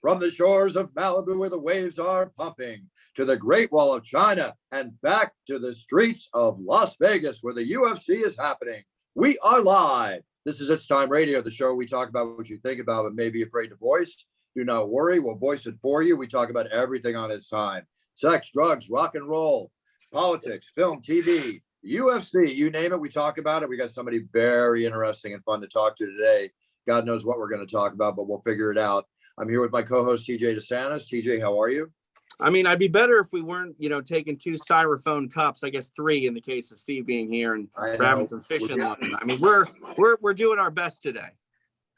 From the shores of Malibu where the waves are pumping, to the Great Wall of China, and back to the streets of Las Vegas where the UFC is happening. We are live. This is It's Time Radio, the show we talk about what you think about but may be afraid to voice. Do not worry, we'll voice it for you. We talk about everything on It's Time. Sex, drugs, rock and roll, politics, film, TV, UFC, you name it, we talk about it. We got somebody very interesting and fun to talk to today. God knows what we're going to talk about, but we'll figure it out. I'm here with my co-host, TJ DeSantis. TJ, how are you? I mean, I'd be better if we weren't, taking 2 styrofoam cups. I guess 3 in the case of Steve being here and having some fish in line. I mean, we're doing our best today.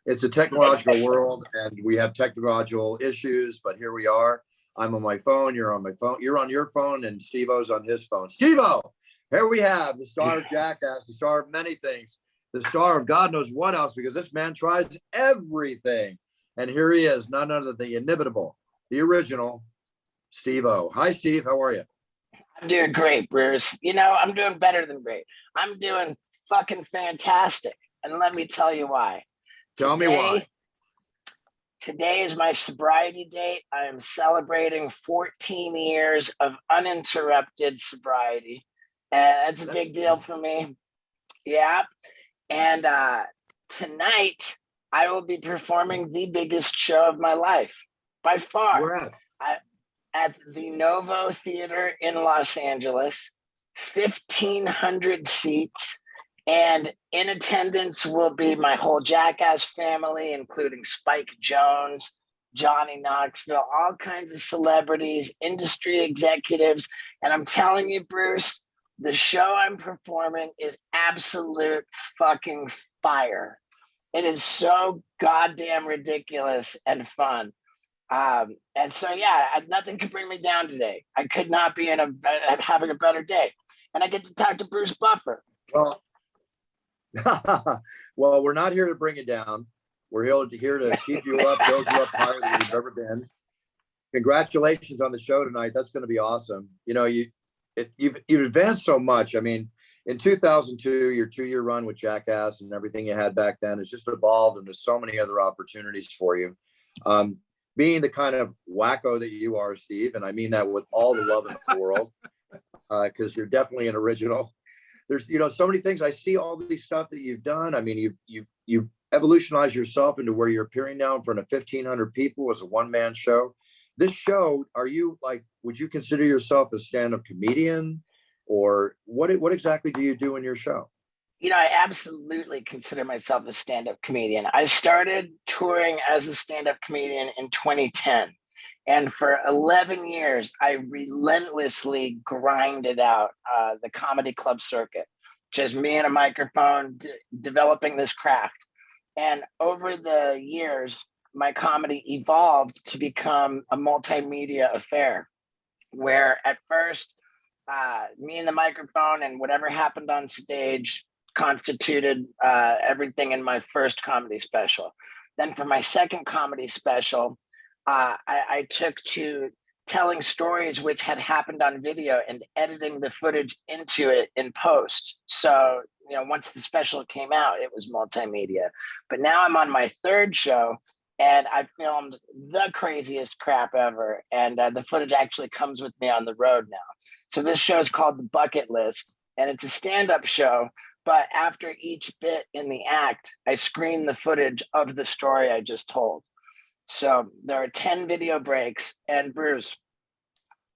It's a technological world, and we have technological issues, but here we are. I'm on my phone. You're on my phone. You're on your phone, and Steve-O's on his phone. Steve-O, here we have the star of Jackass, the star of many things, the star of God knows what else, because this man tries everything. And here he is, none other than the inimitable, the original, Steve-O. Hi, Steve. How are you? I'm doing great, Bruce. I'm doing better than great. I'm doing fucking fantastic. And let me tell you why. Tell me why. Today is my sobriety date. I am celebrating 14 years of uninterrupted sobriety. And that's a big deal for me. Yeah. And tonight, I will be performing the biggest show of my life, by far. Where at the Novo Theater in Los Angeles, 1,500 seats, and in attendance will be my whole Jackass family, including Spike Jonze, Johnny Knoxville, all kinds of celebrities, industry executives, and I'm telling you, Bruce, the show I'm performing is absolute fucking fire. It is so goddamn ridiculous and fun. And so, nothing could bring me down today. I could not be having a better day. And I get to talk to Bruce Buffer. Well, well, we're not here to bring you down. We're here to keep you up, build you up higher than you've ever been. Congratulations on the show tonight. That's going to be awesome. You've advanced so much. I mean, in 2002, your 2-year run with Jackass and everything you had back then has just evolved into so many other opportunities for you. Being the kind of wacko that you are, Steve, and I mean that with all the love in the world, because you're definitely an original. There's, so many things. I see all these stuff that you've done. I mean, you've evolutionized yourself into where you're appearing now in front of 1,500 people as a one-man show. This show, would you consider yourself a stand-up comedian? Or what exactly do you do in your show? I absolutely consider myself a stand-up comedian. I started touring as a stand-up comedian in 2010. And for 11 years, I relentlessly grinded out the comedy club circuit, just me and a microphone, developing this craft. And over the years, my comedy evolved to become a multimedia affair, where at first, me and the microphone and whatever happened on stage constituted everything in my first comedy special. Then for my second comedy special, I took to telling stories which had happened on video and editing the footage into it in post. So, once the special came out, it was multimedia. But now I'm on my third show, and I filmed the craziest crap ever. And the footage actually comes with me on the road now. So this show is called The Bucket List, and it's a stand-up show. But after each bit in the act, I screen the footage of the story I just told. So there are 10 video breaks. And Bruce,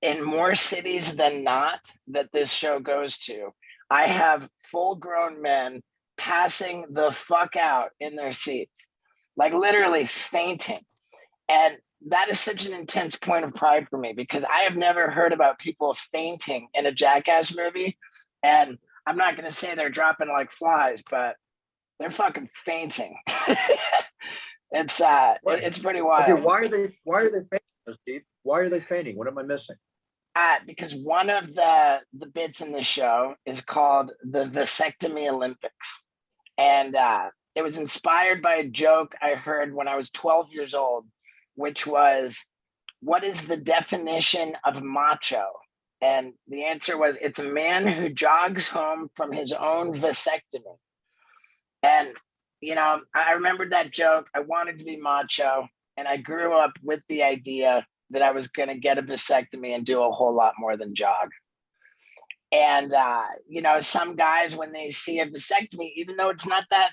in more cities than not that this show goes to, I have full-grown men passing the fuck out in their seats, like literally fainting. And that is such an intense point of pride for me, because I have never heard about people fainting in a Jackass movie. And I'm not going to say they're dropping like flies, but they're fucking fainting. It's pretty wild. Okay, why are they fainting, Steve? Why are they fainting? What am I missing? Because one of the bits in the show is called the Vasectomy Olympics. And it was inspired by a joke I heard when I was 12 years old, which was, what is the definition of macho? And the answer was, it's a man who jogs home from his own vasectomy. And, I remembered that joke. I wanted to be macho. and I grew up with the idea that I was going to get a vasectomy and do a whole lot more than jog. And, you know, some guys, when they see a vasectomy, even though it's not that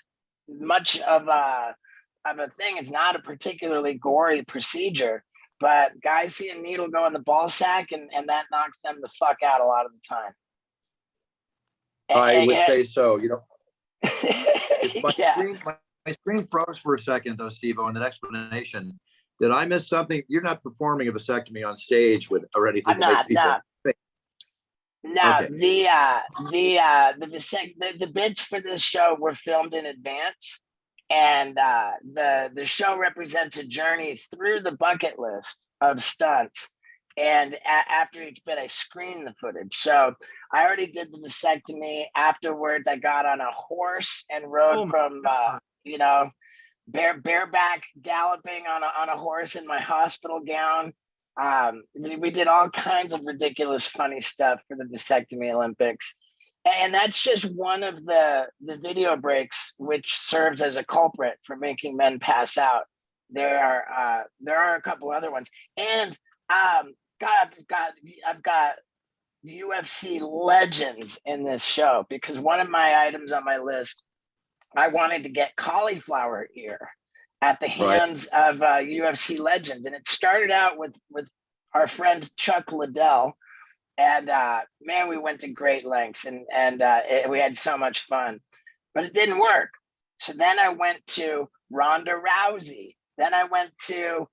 much of a thing, it's not a particularly gory procedure, but guys see a needle go in the ball sack and that knocks them the fuck out a lot of the time. I would say so. You know, my, yeah. my screen froze for a second, though, Steve-O, in that explanation. Did I miss something? You're not performing a vasectomy on stage with or anything that makes people. No, Okay. The bits for this show were filmed in advance, and the show represents a journey through the bucket list of stunts. And after each bit, I screened the footage. So I already did the vasectomy. Afterwards, I got on a horse and rode from you know, bareback galloping on a horse in my hospital gown. We did all kinds of ridiculous, funny stuff for the vasectomy Olympics. And that's just one of the video breaks, which serves as a culprit for making men pass out. There are a couple other ones. And I've got UFC legends in this show, because one of my items on my list, I wanted to get cauliflower ear at the hands of UFC legends. And it started out with our friend Chuck Liddell. And man, we went to great lengths and we had so much fun, but it didn't work. So then I went to Ronda Rousey. Then I went to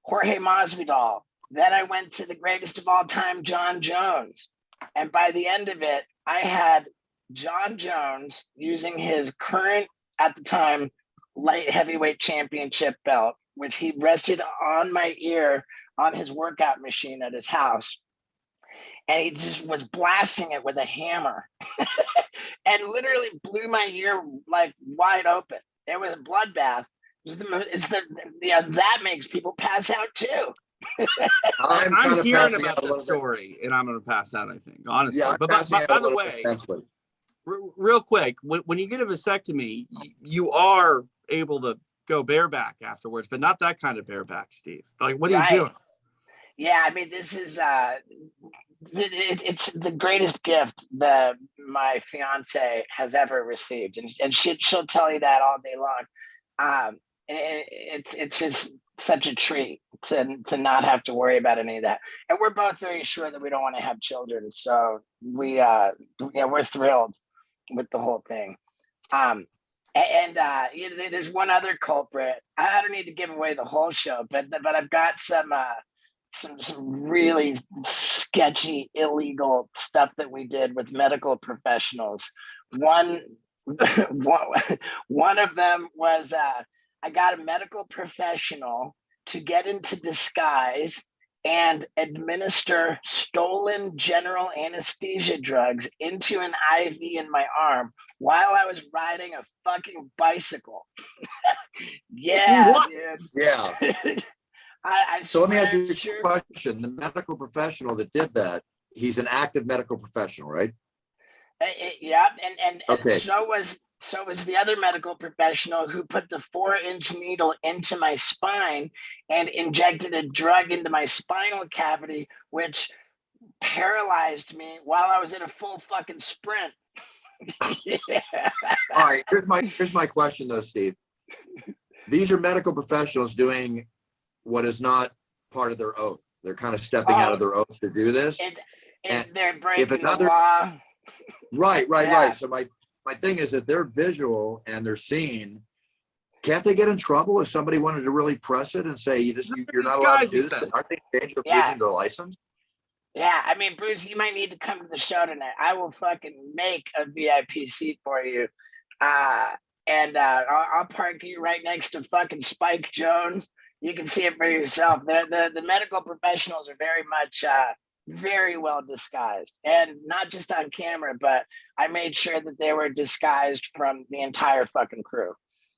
Jorge Masvidal. Then I went to the greatest of all time, John Jones. And by the end of it, I had John Jones using his current, at the time, light heavyweight championship belt, which he rested on my ear on his workout machine at his house. And he just was blasting it with a hammer and literally blew my ear like wide open. It was a bloodbath. That makes people pass out too. I'm hearing about the story and I'm going to pass out, I think, honestly. Yeah, but by the way, real quick, when you get a vasectomy, you are able to go bareback afterwards, but not that kind of bareback, Steve. Like, what are you doing? Yeah, I mean, this is it's the greatest gift that my fiance has ever received, and she'll tell you that all day long. It's just such a treat to not have to worry about any of that, and we're both very sure that we don't want to have children, so we're thrilled with the whole thing. There's one other culprit. I don't need to give away the whole show, but I've got some really sketchy, illegal stuff that we did with medical professionals. One of them was I got a medical professional to get into disguise and administer stolen general anesthesia drugs into an IV in my arm while I was riding a fucking bicycle. Yeah, What? dude. Yeah. So let me ask you a question. The medical professional that did that, he's an active medical professional, right? Yeah, and okay. So was the other medical professional who put the 4-inch needle into my spine and injected a drug into my spinal cavity, which paralyzed me while I was in a full fucking sprint. Yeah. All right, here's my question though, Steve. These are medical professionals doing what is not part of their oath. They're kind of stepping out of their oath to do this. And they're breaking the law. Right. So my thing is that they're visual and they're seen. Can't they get in trouble if somebody wanted to really press it and say you're not allowed to do this? Aren't they in danger of losing their license? Yeah, I mean, Bruce, you might need to come to the show tonight. I will fucking make a VIP seat for you. And I'll park you right next to fucking Spike Jones. You can see it for yourself. The medical professionals are very much very well disguised, and not just on camera, but I made sure that they were disguised from the entire fucking crew.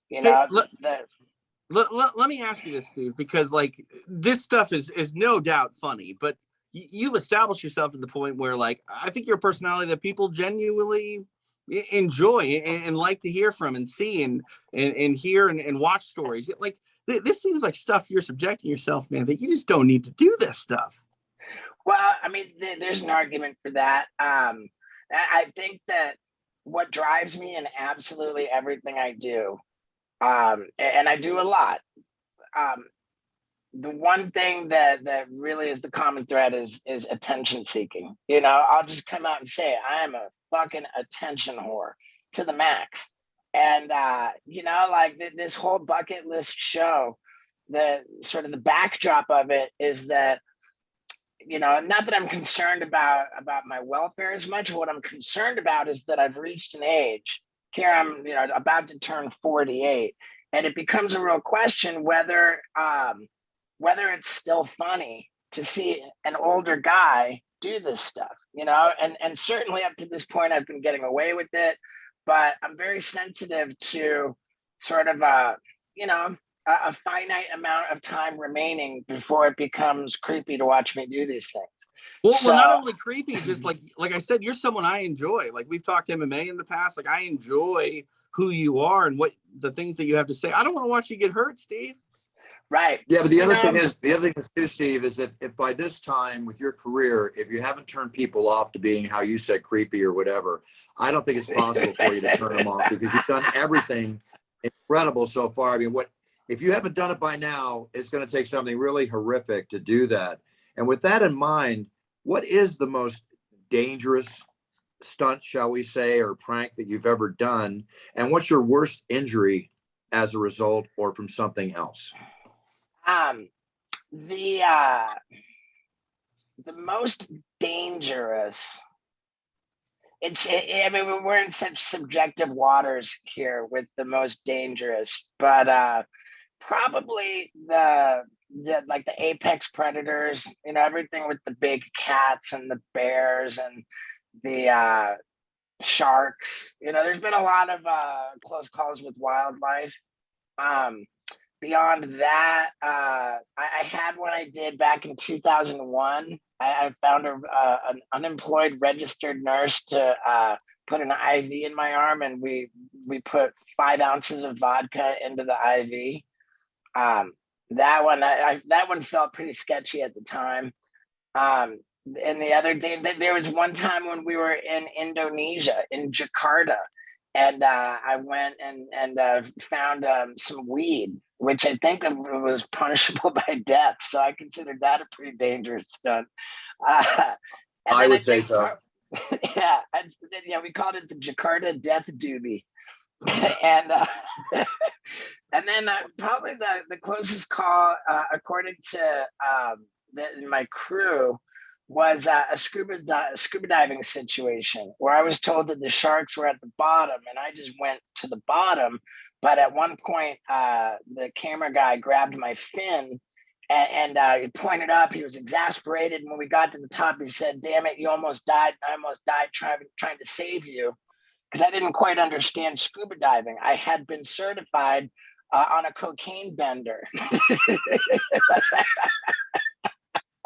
You know, let me ask you this, Steve, because like this stuff is no doubt funny, but you've established yourself to the point where, like, I think you're a personality that people genuinely enjoy and like to hear from and see and hear and watch stories. Like, this seems like stuff you're subjecting yourself, man, that you just don't need to do this stuff. Well, I mean, there's an argument for that. I think that what drives me in absolutely everything I do, and I do a lot, the one thing that really is the common thread is attention seeking. You know, I'll just come out and say I am a fucking attention whore to the max. And you know, like this whole bucket list show, the sort of the backdrop of it is that, you know, not that I'm concerned about my welfare as much. What I'm concerned about is that I've reached an age here. I'm, you know, about to turn 48, and it becomes a real question whether it's still funny to see an older guy do this stuff, you know. And certainly up to this point, I've been getting away with it, but I'm very sensitive to sort of you know, a finite amount of time remaining before it becomes creepy to watch me do these things. Well, not only creepy, just like I said, you're someone I enjoy. Like, we've talked MMA in the past. Like, I enjoy who you are and what the things that you have to say. I don't want to watch you get hurt, Steve. Right. Yeah, but the other thing is too, Steve, is that if by this time with your career, if you haven't turned people off to being, how you said, creepy or whatever, I don't think it's possible for you to turn them off, because you've done everything incredible so far. I mean, if you haven't done it by now, it's going to take something really horrific to do that. And with that in mind, what is the most dangerous stunt, shall we say, or prank that you've ever done? And what's your worst injury as a result or from something else? The most dangerous, I mean, we're in such subjective waters here with the most dangerous, but probably the like the apex predators, you know, everything with the big cats and the bears and the sharks. You know, there's been a lot of close calls with wildlife. Beyond that, I had one I did back in 2001. I found an unemployed registered nurse to put an IV in my arm, and we put 5 ounces of vodka into the IV. That one felt pretty sketchy at the time. And the other day, there was one time when we were in Indonesia, in Jakarta, and I went and found some weed, which I think was punishable by death. So I considered that a pretty dangerous stunt. I would say so. Yeah, we called it the Jakarta Death Doobie. And and then probably the closest call, according to my crew, was a scuba diving situation where I was told that the sharks were at the bottom, and I just went to the bottom. But at one point, the camera guy grabbed my fin and he pointed up. He was exasperated. And when we got to the top, he said, "Damn it, you almost died. I almost died trying to save you," because I didn't quite understand scuba diving. I had been certified on a cocaine bender.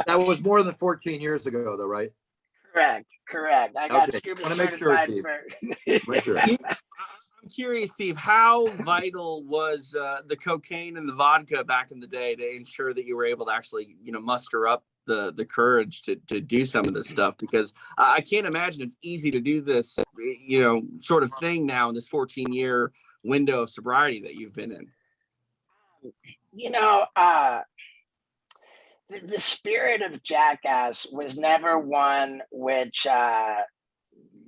That was more than 14 years ago, though, right? Correct. I got scuba certified Make sure. I'm curious, Steve, how vital was the cocaine and the vodka back in the day to ensure that you were able to actually, you know, muster up the courage to do some of this stuff? Because I can't imagine it's easy to do this, you know, sort of thing now in this 14-year window of sobriety that you've been in. You know, the spirit of Jackass was never one which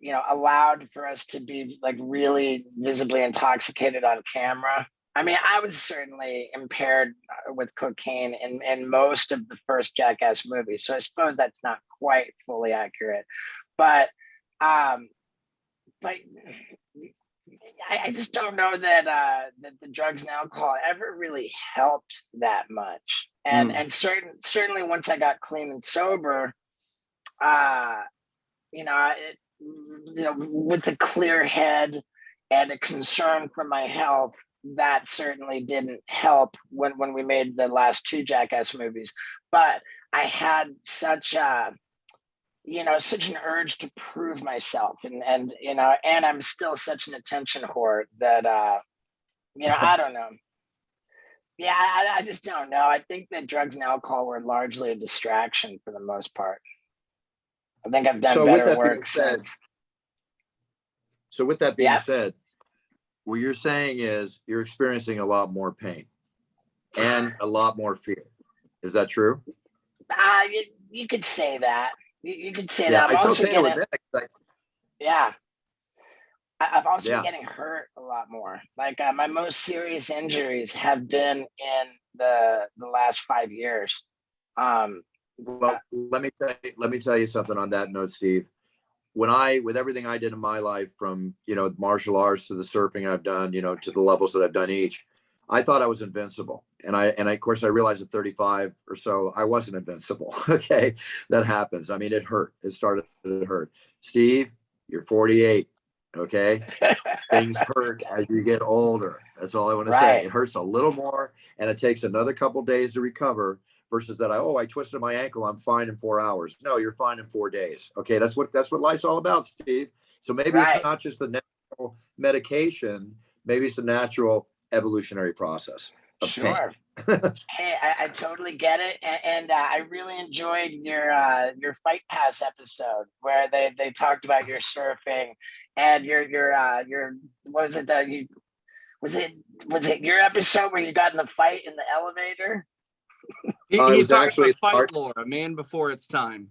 you know, allowed for us to be like really visibly intoxicated on camera. I mean, I was certainly impaired with cocaine in most of the first Jackass movies, so I suppose that's not quite fully accurate. But I just don't know that that the drugs and alcohol ever really helped that much. And certainly once I got clean and sober, you know, with a clear head and a concern for my health, that certainly didn't help when we made the last 2 Jackass movies. But I had such an urge to prove myself, and you know, and I'm still such an attention whore that you know, I don't know. Yeah, I just don't know. I think that drugs and alcohol were largely a distraction for the most part. I think I've done So with better that being work said, since. so with that being Yeah. said, what you're saying is you're experiencing a lot more pain and a lot more fear. Is that true? You could say that. You could say Yeah, that. I'm it's also okay to getting, admit it. yeah. I've also been Yeah. getting hurt a lot more. Like my most serious injuries have been in the last 5 years. Um, Well, let me tell you something on that note, Steve. With everything I did in my life, from, martial arts to the surfing I've done, to the levels that I've done each, I thought I was invincible. Of course I realized at 35 or so, I wasn't invincible. Okay. That happens. I mean, it hurt. It started to hurt. Steve, you're 48. Okay. Things hurt as you get older. That's all I want to say. right. It hurts a little more, and it takes another couple days to recover versus that. I twisted my ankle. I'm fine in 4 hours. No, you're fine in 4 days. Okay. That's what life's all about, Steve. So maybe it's Right. not just the natural medication. Maybe it's the natural evolutionary process of pain. Sure. Hey, I totally get it, and I really enjoyed your Fight Pass episode where they talked about your surfing and your what was it that you was it your episode where you got in the fight in the elevator? He, It he's was talking actually about Fight Lore, a man before its time.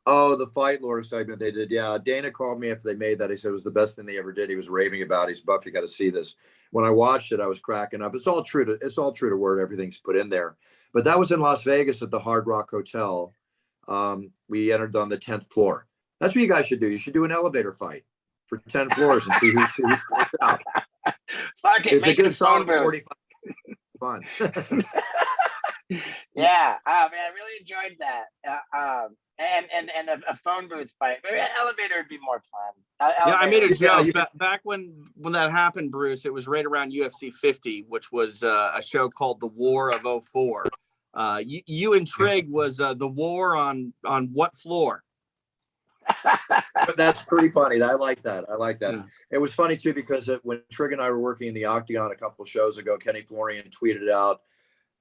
the Fight Lore segment they did. Yeah, Dana called me after they made that. He said it was the best thing they ever did. He was raving about it. He's, Buff, you got to see this. When I watched it, I was cracking up. It's all true to word. Everything's put in there. But that was in Las Vegas at the Hard Rock Hotel. We entered on the 10th floor. That's what you guys should do. You should do an elevator fight for 10 floors and see who works out. Fuck it, It's a make it a good phone solid booth. 45 fun. Yeah, man, I really enjoyed that. And a phone booth fight. Maybe an elevator would be more fun. Yeah, I made a Yeah, joke back when that happened, Bruce. It was right around UFC 50, which was a show called The War of '04. You and Trig was the war on what floor? But that's pretty funny. I like that. Yeah. It was funny too because when Trig and I were working in the Octagon a couple of shows ago, Kenny Florian tweeted out,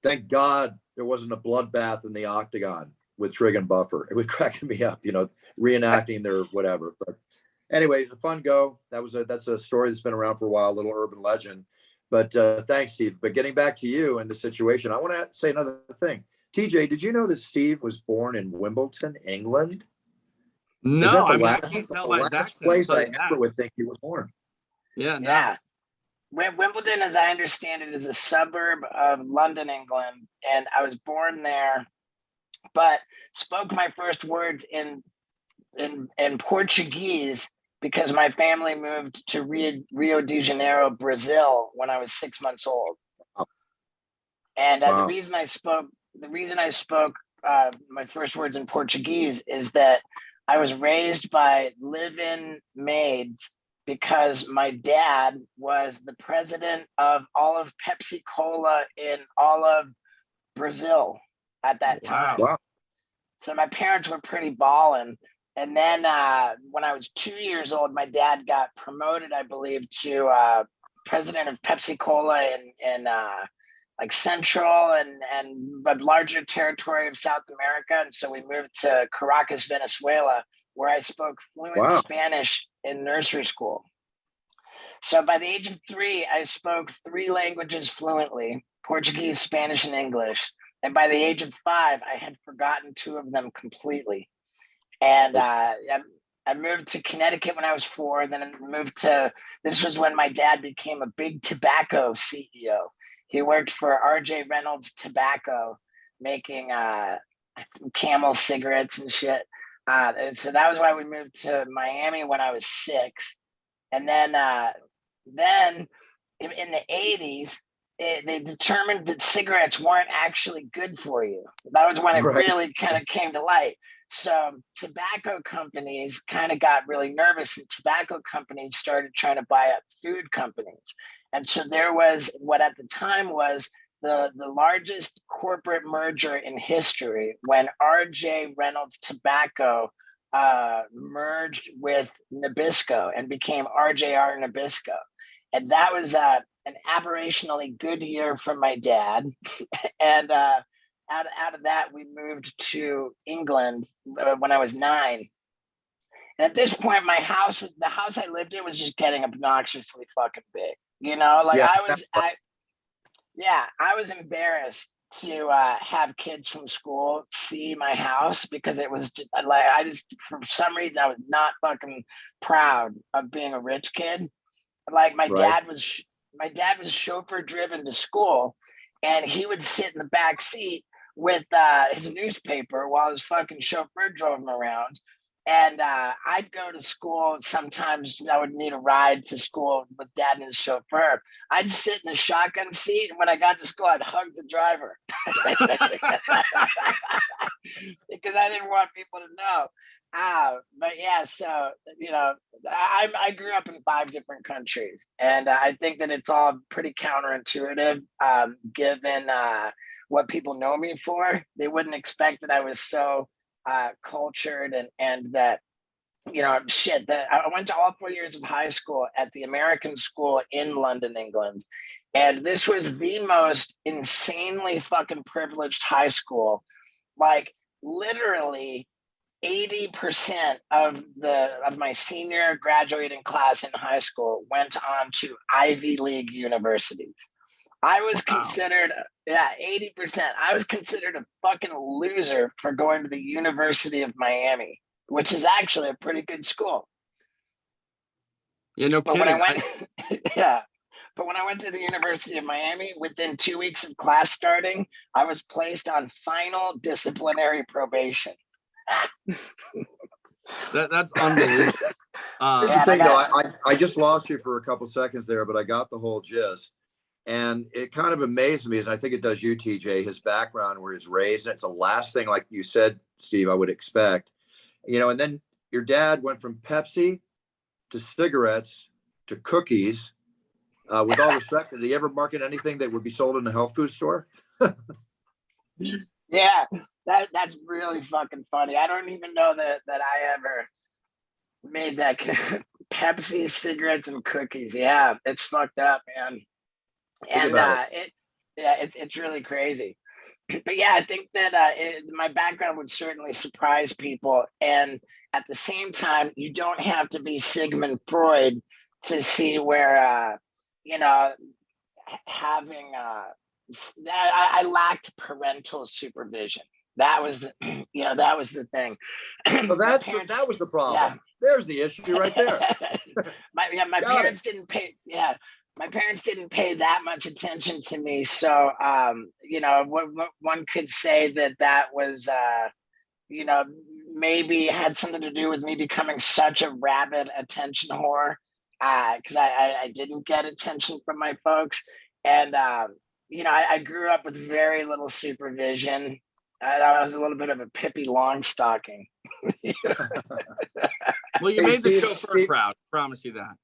"Thank God there wasn't a bloodbath in the Octagon with Trig and Buffer." It was cracking me up, reenacting their whatever. But anyway, a fun go. That's a story that's been around for a while, a little urban legend. But thanks, Steve. But getting back to you and the situation, I want to say another thing. TJ, did you know that Steve was born in Wimbledon, England? No, I mean, I can't tell by his last accent. place I ever would think he was born. Yeah, no. Yeah. Wimbledon, as I understand it, is a suburb of London, England, and I was born there, but spoke my first words in Portuguese because my family moved to Rio de Janeiro, Brazil, when I was 6 months old. Wow. And Wow. the reason I spoke my first words in Portuguese is that I was raised by live-in maids because my dad was the president of all of Pepsi Cola in all of Brazil at that time. Wow. So my parents were pretty ballin'. And then when I was 2 years old, my dad got promoted, I believe, to president of Pepsi Cola in like Central and a larger territory of South America. And so we moved to Caracas, Venezuela, where I spoke fluent Spanish in nursery school. So by the age of 3, I spoke 3 languages fluently: Portuguese, Spanish, and English. And by the age of 5, I had forgotten 2 of them completely. And I moved to Connecticut when I was 4. Then I this was when my dad became a big tobacco CEO. He worked for R.J. Reynolds Tobacco, making Camel cigarettes and shit. And so that was why we moved to Miami when I was 6. And then in the 80s, they determined that cigarettes weren't actually good for you. That was when it really kind of came to light. So tobacco companies kind of got really nervous, and tobacco companies started trying to buy up food companies. And so there was what at the time was the largest corporate merger in history when R.J. Reynolds Tobacco merged with Nabisco and became RJR Nabisco. And that was an aberrationally good year from my dad. And out of that, we moved to England when I was 9. And at this point, the house I lived in was just getting obnoxiously fucking big. You know, like Yeah. I was embarrassed to have kids from school see my house because it was just, like, for some reason, I was not fucking proud of being a rich kid. Like my dad was chauffeur driven to school, and he would sit in the back seat with his newspaper while his fucking chauffeur drove him around. And I'd go to school. Sometimes I would need a ride to school with dad and his chauffeur. I'd sit in the shotgun seat, and when I got to school, I'd hug the driver because I didn't want people to know. But yeah, so I grew up in 5 different countries, and I think that it's all pretty counterintuitive, given what people know me for. They wouldn't expect that I was so cultured and that that I went to all 4 years of high school at the American school in London, England, and this was the most insanely fucking privileged high school. Like literally 80% of my senior graduating class in high school went on to Ivy League universities. I was considered, 80%. I was considered a fucking loser for going to the University of Miami, which is actually a pretty good school. Yeah, no But kidding. when I went, but when I went to the University of Miami, within 2 weeks of class starting, I was placed on final disciplinary probation. That's unbelievable. Here's the thing, though. I just lost you for a couple seconds there, but I got the whole gist. And it kind of amazed me, as I think it does you, TJ, his background, where he's raised. And it's the last thing, like you said, Steve, I would expect. And then your dad went from Pepsi to cigarettes to cookies. With all respect, did he ever market anything that would be sold in a health food store? Yeah, that's really fucking funny. I don't even know that I ever made that Pepsi, cigarettes, and cookies. Yeah, it's fucked up, man. And it's really crazy. But yeah, I think that my background would certainly surprise people. And at the same time, you don't have to be Sigmund Freud to see where, having, I lacked parental supervision. That was, that was the thing. So that was the problem. Yeah. There's the issue right there. My parents didn't pay. Yeah. My parents didn't pay that much attention to me. So, one could say that was, maybe had something to do with me becoming such a rabid attention whore, because I didn't get attention from my folks. And, I grew up with very little supervision. I was a little bit of a Pippi Longstocking. Well, you made the chauffeur proud. Promise you that.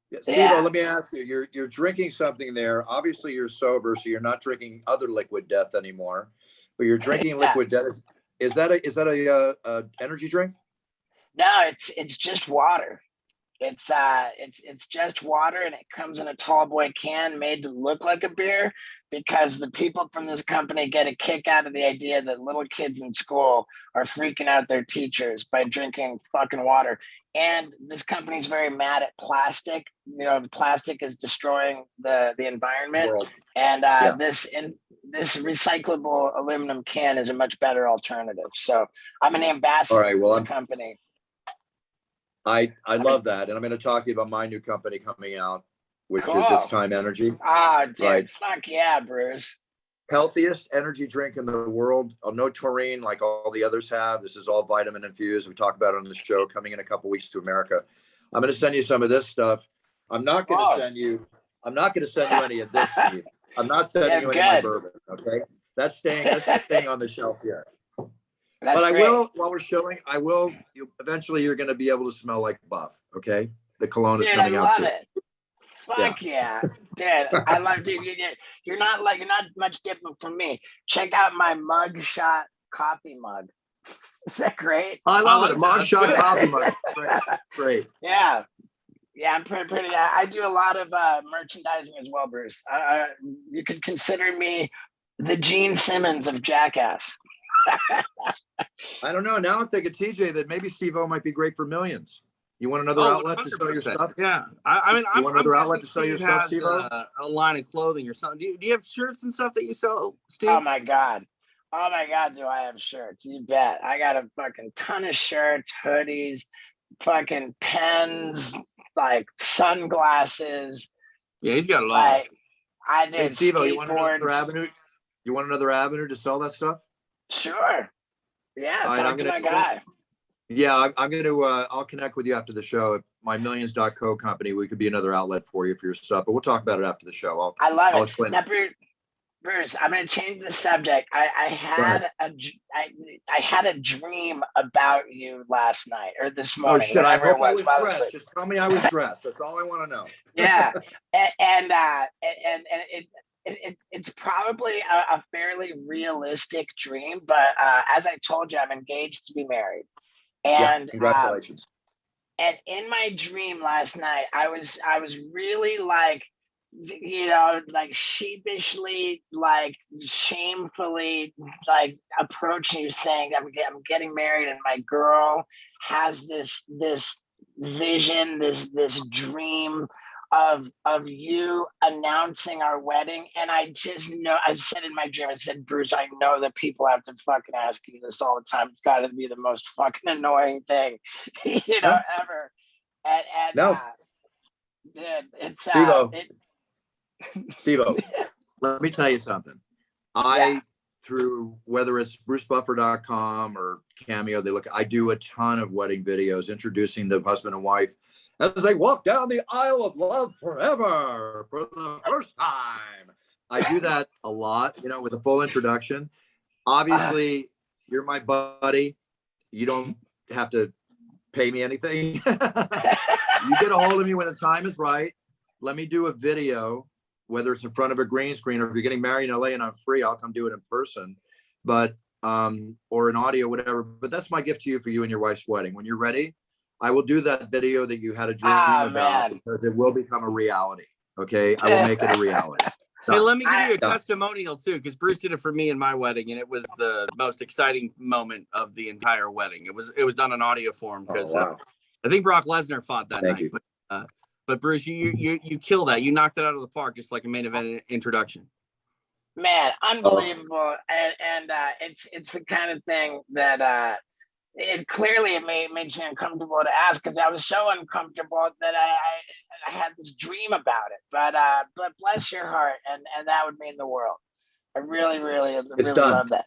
Yeah, Steve, let me ask you, you're drinking something there. Obviously you're sober, so you're not drinking other liquid death anymore, but you're drinking liquid death. Is that a energy drink? No, it's just water. It's just water, and it comes in a tall boy can made to look like a beer, because the people from this company get a kick out of the idea that little kids in school are freaking out their teachers by drinking fucking water. And this company is very mad at plastic. The plastic is destroying the environment. World. And this recyclable aluminum can is a much better alternative. So I'm an ambassador for this company. I love that. And I'm going to talk to you about my new company coming out, which is This Time Energy. Dude, right. Fuck yeah, Bruce. Healthiest energy drink in the world. No taurine like all the others have. This is all vitamin infused. We talk about it on the show, coming in a couple weeks to America. I'm going to send you some of this stuff. I'm not going to send you any of this, Steve. I'm not sending you any of my bourbon. Okay. That's staying on the shelf here. But I will, while we're showing, eventually you're going to be able to smell like Buff. Okay. The cologne is coming out too. It. Fuck yeah. Dude, I love you. You're not much different from me. Check out my mug shot coffee mug. Is that great? I love it. Mug shot coffee mug. Great. Yeah. Yeah, I'm pretty. I do a lot of merchandising as well, Bruce. You could consider me the Gene Simmons of Jackass. I don't know. Now I'm thinking, TJ, that maybe Steve-O might be great for millions. You want another outlet to sell your 100%. stuff? Yeah. I mean, You want another outlet to guessing sell your Steve stuff, has Steve-O? a line of clothing or something. Do you have shirts and stuff that you sell, Steve? Oh my God. Oh my God, do I have shirts? You bet. I got a fucking ton of shirts, hoodies, fucking pens, like sunglasses. Yeah, he's got a lot. Like I Hey, did Steve-O, you want another skateboards. avenue? You want another avenue to sell that stuff? Sure. Yeah, All right, talk I'm to gonna- my guy. Yeah, I'm going to, I'll connect with you after the show. At my millions.co company, we could be another outlet for you for your stuff, but we'll talk about it after the show. I love I'll it. explain. Now, Bruce, I'm going to change the subject. I had a dream about you last night or this Oh, morning. shit. I whenever hope I was while dressed. asleep. Just tell me I was dressed. That's all I want to know. Yeah, and it's probably a fairly realistic dream, but as I told you, I'm engaged to be married, Yeah, and congratulations. and in my dream last night, I was really like, you know, like sheepishly, like shamefully, like approaching you, saying, I'm getting married, and my girl has this vision, this dream of you announcing our wedding. And I just know, I've said in my dream, I said, Bruce, I know that people have to fucking ask you this all the time. It's got to be the most fucking annoying thing, you know, ever. And No. dude, it's Steve-O, Steve-O, let me tell you something. Through whether it's brucebuffer.com or Cameo, I do a ton of wedding videos introducing the husband and wife as they walk down the aisle of love forever for the first time. I do that a lot, you know, with a full introduction. Obviously, you're my buddy. You don't have to pay me anything. You get a hold of me when the time is right. Let me do a video, whether it's in front of a green screen or if you're getting married in LA and I'm free, I'll come do it in person, but or an audio, whatever. But that's my gift to you for you and your wife's wedding. When you're ready, I will do that video that you had a dream about, because it will become a reality. Okay, I will make it a reality. Hey, let me give you a testimonial too, because Bruce did it for me in my wedding, and it was the most exciting moment of the entire wedding. It was done in audio form because I think Brock Lesnar fought that night. But Bruce, you kill that. You knocked it out of the park, just like a main event introduction. Man, unbelievable. And it's the kind of thing that it clearly makes me uncomfortable to ask, because I was so uncomfortable that I had this dream about it. But bless your heart, and that would mean the world. I really love that.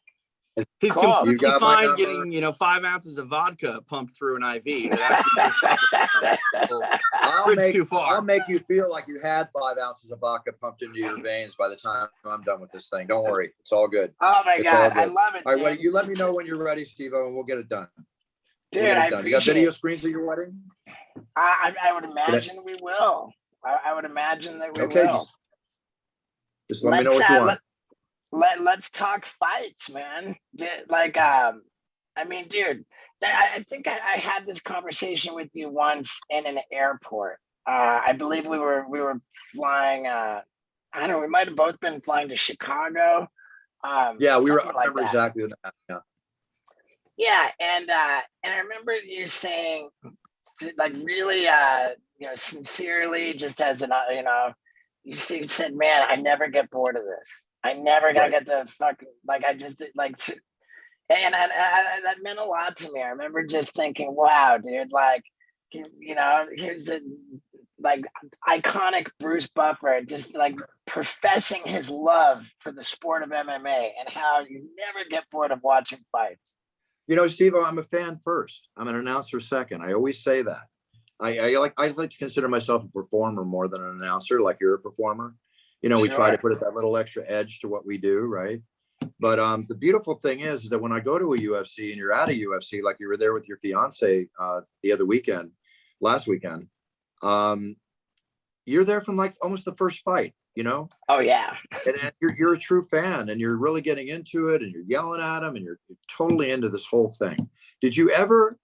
He's Cool. completely fine getting, 5 ounces of vodka pumped through an IV. But I'll make you feel like you had 5 ounces of vodka pumped into your veins by the time I'm done with this thing. Don't worry, it's all good. Oh my God, I love it. All right, you let me know when you're ready, Steve-O, and we'll get it done. Dude, You got video screens at your wedding? I would imagine we will. I would imagine that we will. Just let me know what you want. Let's talk fights, man. Like, I mean, dude, I think I had this conversation with you once in an airport. I believe we were flying. I don't know. We might have both been flying to Chicago. Yeah, we were. I like remember exactly that. Yeah. Yeah, and I remember you saying, like, really, sincerely, just as an, you said, man, I never get bored of this. I never gonna get the fucking, like, I just like, and that meant a lot to me. I remember just thinking, wow, dude, like, here's the like iconic Bruce Buffer, just like professing his love for the sport of MMA and how you never get bored of watching fights. Steve-O, I'm a fan first. I'm an announcer second. I always say that. I like to consider myself a performer more than an announcer, like you're a performer. We try to put that little extra edge to what we do, right? But the beautiful thing is that when I go to a UFC and you're at a UFC, like you were there with your fiance the other weekend, last weekend, you're there from like almost the first fight, Oh yeah. And you're a true fan, and you're really getting into it, and you're yelling at them, and you're totally into this whole thing. Did you ever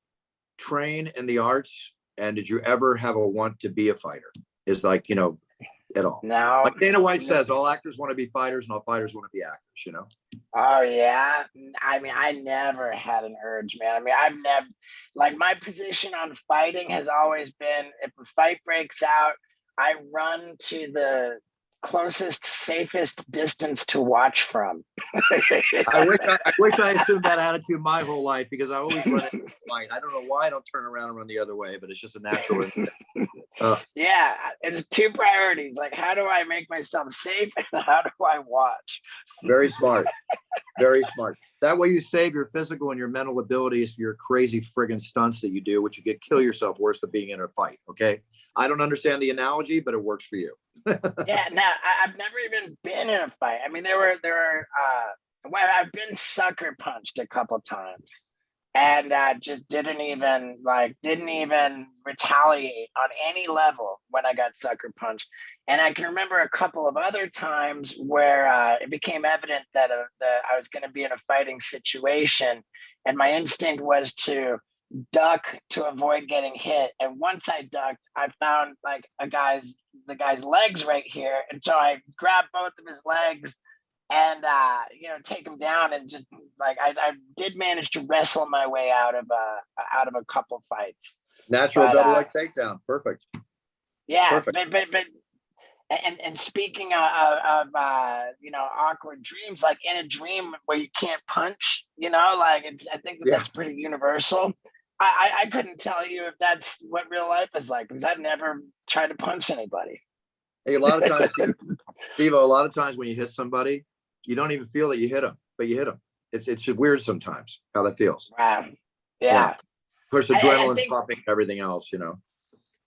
train in the arts And did you ever have a want to be a fighter? Is like, at all? No. Like Dana White says, all actors want to be fighters and all fighters want to be actors, Oh yeah. I mean, I never had an urge, man. I mean, I've never, like, my position on fighting has always been, if a fight breaks out, I run to the closest, safest distance to watch from. I wish I assumed that attitude my whole life, because I always run into the fight. I don't know why I don't turn around and run the other way, but it's just a natural. Yeah, it's two priorities. Like, how do I make myself safe, and how do I watch? Very smart. Very smart. That way you save your physical and your mental abilities for your crazy friggin' stunts that you do, which you get kill yourself worse than being in a fight. Okay. I don't understand the analogy, but it works for you. Yeah, no, I've never even been in a fight. I mean, well, I've been sucker punched a couple times, and just didn't even retaliate on any level when I got sucker punched. And I can remember a couple of other times where it became evident that I was going to be in a fighting situation, and my instinct was to duck to avoid getting hit. And once I ducked, I found like the guy's legs right here, and so I grabbed both of his legs and take him down, and just like I did manage to wrestle my way out of a couple fights. Natural double leg takedown. Perfect. Yeah. Perfect. But and speaking of awkward dreams, like in a dream where you can't punch, like I think that's pretty universal. I couldn't tell you if that's what real life is like, because I've never tried to punch anybody. Hey, a lot of times, Steve, a lot of times when you hit somebody, you don't even feel that you hit them, but you hit them. It's just weird sometimes how that feels. Wow. Yeah. Of course, adrenaline's pumping, everything else,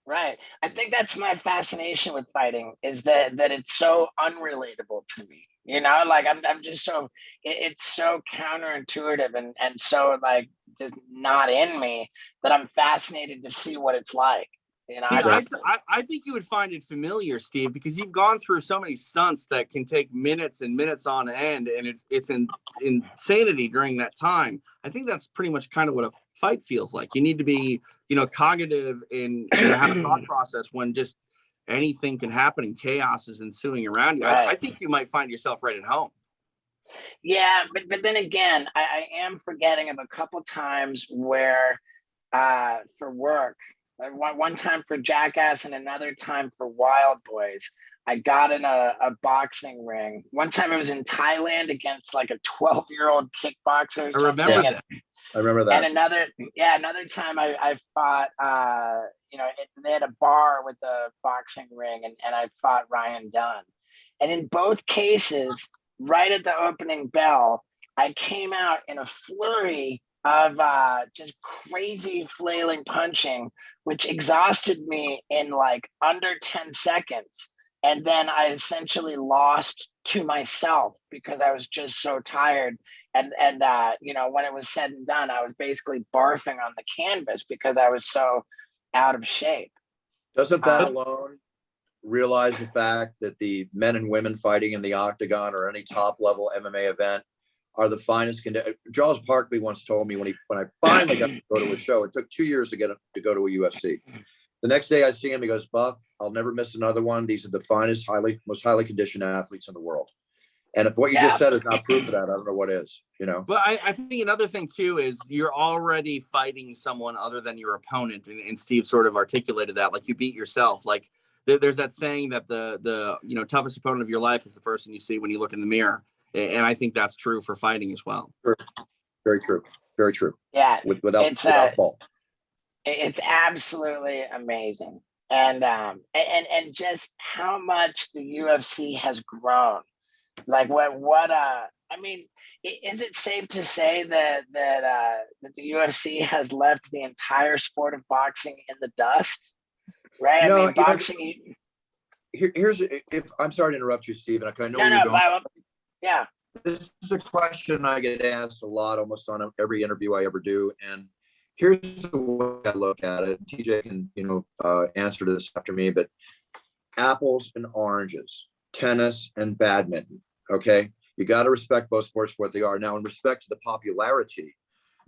Right. I think that's my fascination with fighting, is that it's so unrelatable to me. Like I'm just it's so counterintuitive and so like just not in me, that I'm fascinated to see what it's like. See, I think you would find it familiar, Steve, because you've gone through so many stunts that can take minutes and minutes on end, and it's insanity during that time. I think that's pretty much kind of what a fight feels like. You need to be, cognitive and have a thought process when just anything can happen and chaos is ensuing around you. Right. I think you might find yourself right at home. Yeah, but then again, I am forgetting of a couple times where for work, one time for Jackass and another time for Wild Boys, I got in a boxing ring. One time it was in Thailand against like a 12-year-old kickboxer. I remember that. I remember that. And another time I fought, they had a bar with a boxing ring, and I fought Ryan Dunn. And in both cases, right at the opening bell, I came out in a flurry of just crazy flailing punching, which exhausted me in like under 10 seconds. And then I essentially lost to myself because I was just so tired. And when it was said and done, I was basically barfing on the canvas because I was so out of shape. Doesn't that alone realize the fact that the men and women fighting in the octagon or any top level MMA event are the finest Charles Barkley once told me when I finally got to go to a show, it took 2 years to go to a UFC. The next day I see him, he goes, Buff, I'll never miss another one. These are the finest, most highly conditioned athletes in the world. And if what you just said is not proof of that, I don't know what is, But I think another thing too is you're already fighting someone other than your opponent. And Steve sort of articulated that, like you beat yourself. Like there's that saying that the toughest opponent of your life is the person you see when you look in the mirror. And I think that's true for fighting as well. Very true. Very true. Yeah. Without fault. It's absolutely amazing. And just how much the UFC has grown. Like is it safe to say that the UFC has left the entire sport of boxing in the dust? Right? No, I mean, boxing. I'm sorry to interrupt you, Stephen. I know No, you're going. Yeah. This is a question I get asked a lot, almost on every interview I ever do. And here's the way I look at it. TJ can, answer to this after me, but apples and oranges, tennis and badminton. Okay. You got to respect both sports for what they are. Now, in respect to the popularity,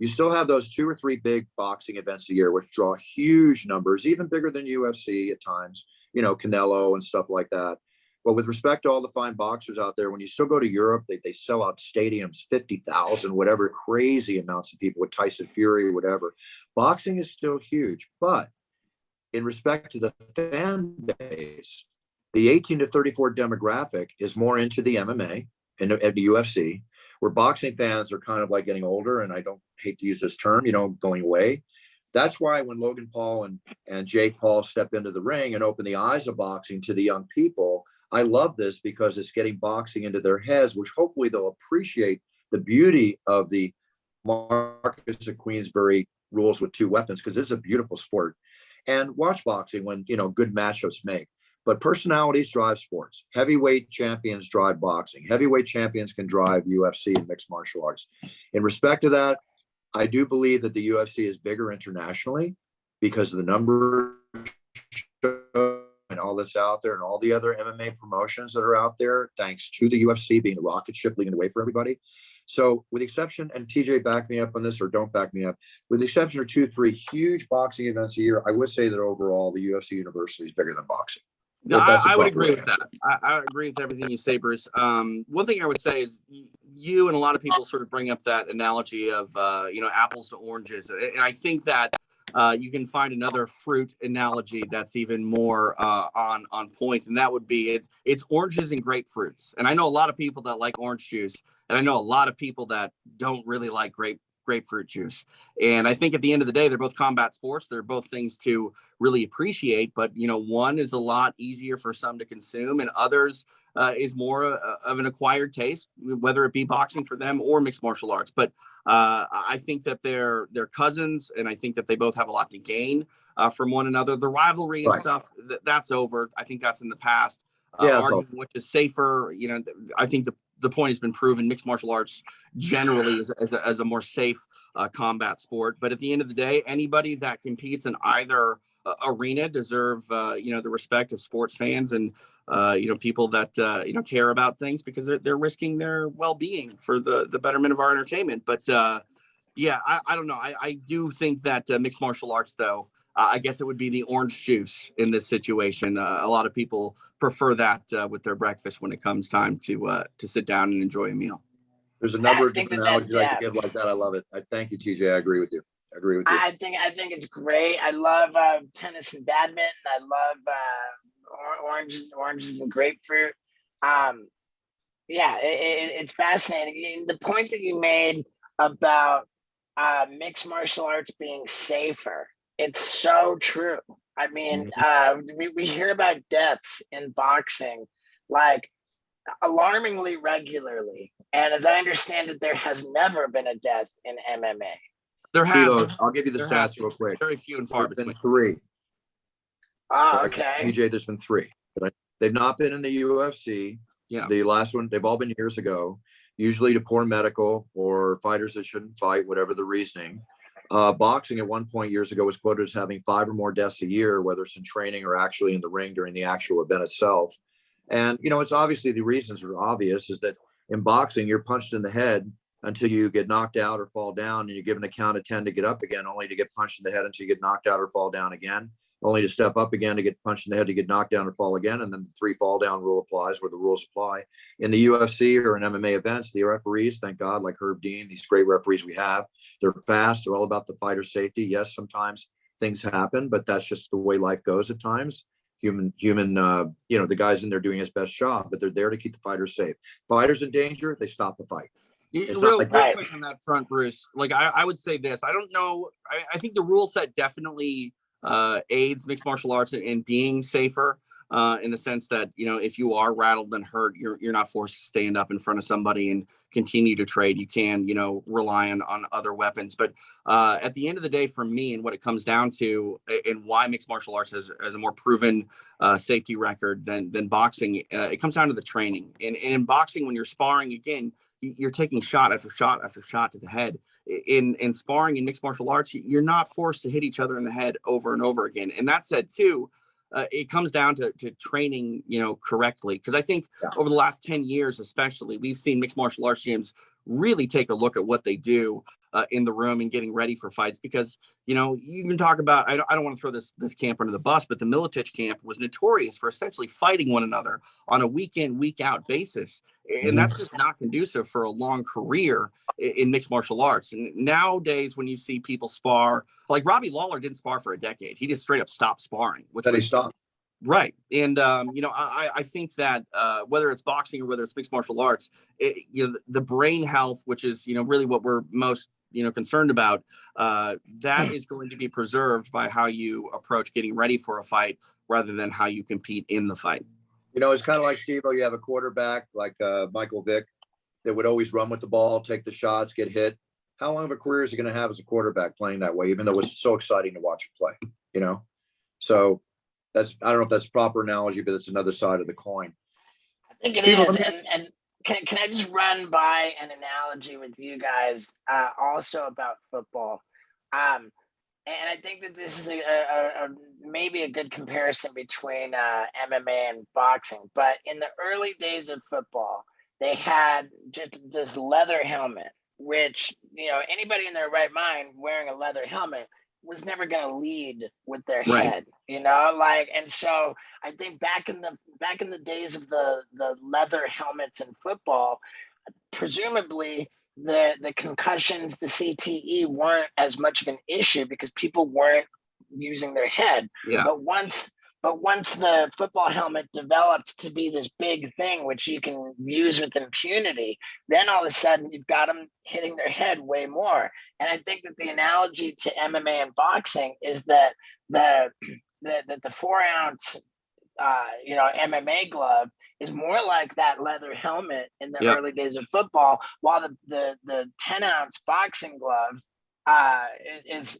you still have those 2 or 3 big boxing events a year, which draw huge numbers, even bigger than UFC at times, Canelo and stuff like that. But with respect to all the fine boxers out there, when you still go to Europe, they sell out stadiums, 50,000, whatever, crazy amounts of people with Tyson Fury, whatever. Boxing is still huge. But in respect to the fan base, the 18 to 34 demographic is more into the MMA and the UFC, where boxing fans are kind of like getting older. And I don't hate to use this term, going away. That's why when Logan Paul and Jake Paul step into the ring and open the eyes of boxing to the young people, I love this because it's getting boxing into their heads, which hopefully they'll appreciate the beauty of the Marcus of Queensberry rules with 2 weapons, because it's a beautiful sport. And watch boxing when, good matchups make. But personalities drive sports. Heavyweight champions drive boxing. Heavyweight champions can drive UFC and mixed martial arts. In respect to that, I do believe that the UFC is bigger internationally because of the number and all that's out there and all the other MMA promotions that are out there, thanks to the UFC being the rocket ship leading the way for everybody. So with the exception, and TJ, back me up on this or don't back me up, with the exception of 2, 3 huge boxing events a year, I would say that overall the UFC universally is bigger than boxing. No, I would agree with that. I agree with everything you say, Bruce. One thing I would say is you and a lot of people sort of bring up that analogy of, apples to oranges. And I think that you can find another fruit analogy that's even more on point. And that would be it's oranges and grapefruits. And I know a lot of people that like orange juice. And I know a lot of people that don't really like grapefruit juice. And I think at the end of the day, they're both combat sports. They're both things to really appreciate. But, one is a lot easier for some to consume and others is more of an acquired taste, whether it be boxing for them or mixed martial arts. But I think that they're cousins, and I think that they both have a lot to gain from one another. The rivalry and stuff, that's over. I think that's in the past. Arguing which is safer, I think the point has been proven. Mixed martial arts generally is as a more safe combat sport. But at the end of the day, anybody that competes in either arena deserve the respect of sports fans and people that care about things, because they're risking their well-being for the betterment of our entertainment. But I don't know. I do think that mixed martial arts, though, I guess it would be the orange juice in this situation. A lot of people prefer that with their breakfast when it comes time to sit down and enjoy a meal. There's a number of different analogies I could give like that. I love it. Thank you, TJ. I agree with you. I think it's great. I love tennis and badminton. I love oranges and grapefruit. It's fascinating. The point that you made about mixed martial arts being safer, it's so true. I mean, we hear about deaths in boxing like alarmingly regularly. And as I understand it, there has never been a death in MMA. There has. I'll give you the stats real quick. Very few and far between. There's been 3. Okay. TJ, there's been 3. They've not been in the UFC. Yeah. The last one, they've all been years ago, usually to poor medical or fighters that shouldn't fight, whatever the reasoning. Boxing at one point years ago was quoted as having 5 or more deaths a year, whether it's in training or actually in the ring during the actual event itself. And, it's obviously the reasons are obvious, is that in boxing, you're punched in the head until you get knocked out or fall down, and you're given a count of 10 to get up again, only to get punched in the head until you get knocked out or fall down again, only to step up again to get punched in the head to get knocked down or fall again. And then the 3 fall down rule applies, where the rules apply. In the UFC or in MMA events, the referees, thank God, like Herb Dean, these great referees we have, they're fast. They're all about the fighter's safety. Yes, sometimes things happen, but that's just the way life goes at times. The guy's in there doing his best job, but they're there to keep the fighters safe. Fighters in danger, they stop the fight. Real quick on that front, Bruce, I would say this. I don't know. I think the rule set definitely aids mixed martial arts in being safer, in the sense that, if you are rattled and hurt, you're not forced to stand up in front of somebody and continue to trade. You can, rely on other weapons. But at the end of the day, for me, and what it comes down to, and why mixed martial arts has a more proven safety record than boxing, it comes down to the training. And in boxing, when you're sparring, again, you're taking shot after shot after shot to the head. In sparring in mixed martial arts, you're not forced to hit each other in the head over and over again. And that said, too, it comes down to training, correctly. Because I think over the last 10 years, especially, we've seen mixed martial arts gyms really take a look at what they do in the room and getting ready for fights. Because, you know, you can talk about, I don't want to throw this camp under the bus, but the Militich camp was notorious for essentially fighting one another on a week in, week out basis. And that's just not conducive for a long career in mixed martial arts. And nowadays, when you see people spar, like Robbie Lawler didn't spar for a decade. He just straight up stopped sparring. He stopped. Right. And, you know, I think that whether it's boxing or whether it's mixed martial arts, you know, the brain health, which is, you know, really what we're most, you know, concerned about, that is going to be preserved by how you approach getting ready for a fight rather than how you compete in the fight. You know, it's kind of like Steve-O, you have a quarterback like Michael Vick that would always run with the ball, take the shots, get hit. How long of a career is he going to have as a quarterback playing that way, even though it's so exciting to watch him play, you know? So that's, I don't know if that's a proper analogy, but it's another side of the coin. I think it is. And can I just run by an analogy with you guys also about football? And I think that this is maybe a good comparison between MMA and boxing. But in the early days of football, they had just this leather helmet, which, you know, anybody in their right mind wearing a leather helmet was never going to lead with their head, you know, like, and so I think back in the days of the leather helmets in football, presumably the concussions, the CTE weren't as much of an issue because people weren't using their head. Yeah. But once the football helmet developed to be this big thing, which you can use with impunity, then all of a sudden you've got them hitting their head way more. And I think that the analogy to MMA and boxing is that the 4-ounce, you know, MMA glove is more like that leather helmet in the early days of football, while the 10-ounce boxing glove is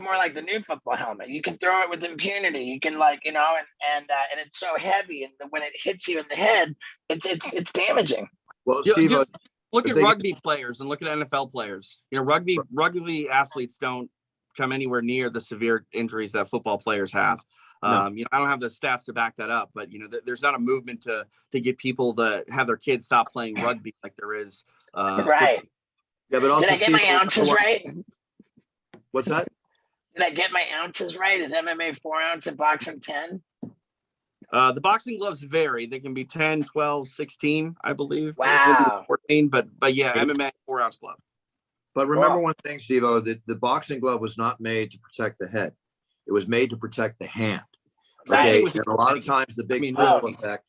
more like the new football helmet. You can throw it with impunity. You can, like, you know, and it's so heavy, and when it hits you in the head, it's damaging. Well, Steve, just look at rugby players and look at NFL players. You know, rugby athletes don't come anywhere near the severe injuries that football players have. No. You know, I don't have the stats to back that up, but, you know, there's not a movement to get people to have their kids stop playing rugby like there is. Right. Yeah, but also, did I get my ounces right? What's that? Did I get my ounces right? Is MMA 4 ounce and boxing 10? The boxing gloves vary. They can be 10, 12, 16, I believe. Wow. 14, but yeah, MMA 4-ounce glove. But remember one thing, Steve-O, that the boxing glove was not made to protect the head. It was made to protect the hand. Okay. Right. And a lot of times the big pull effect,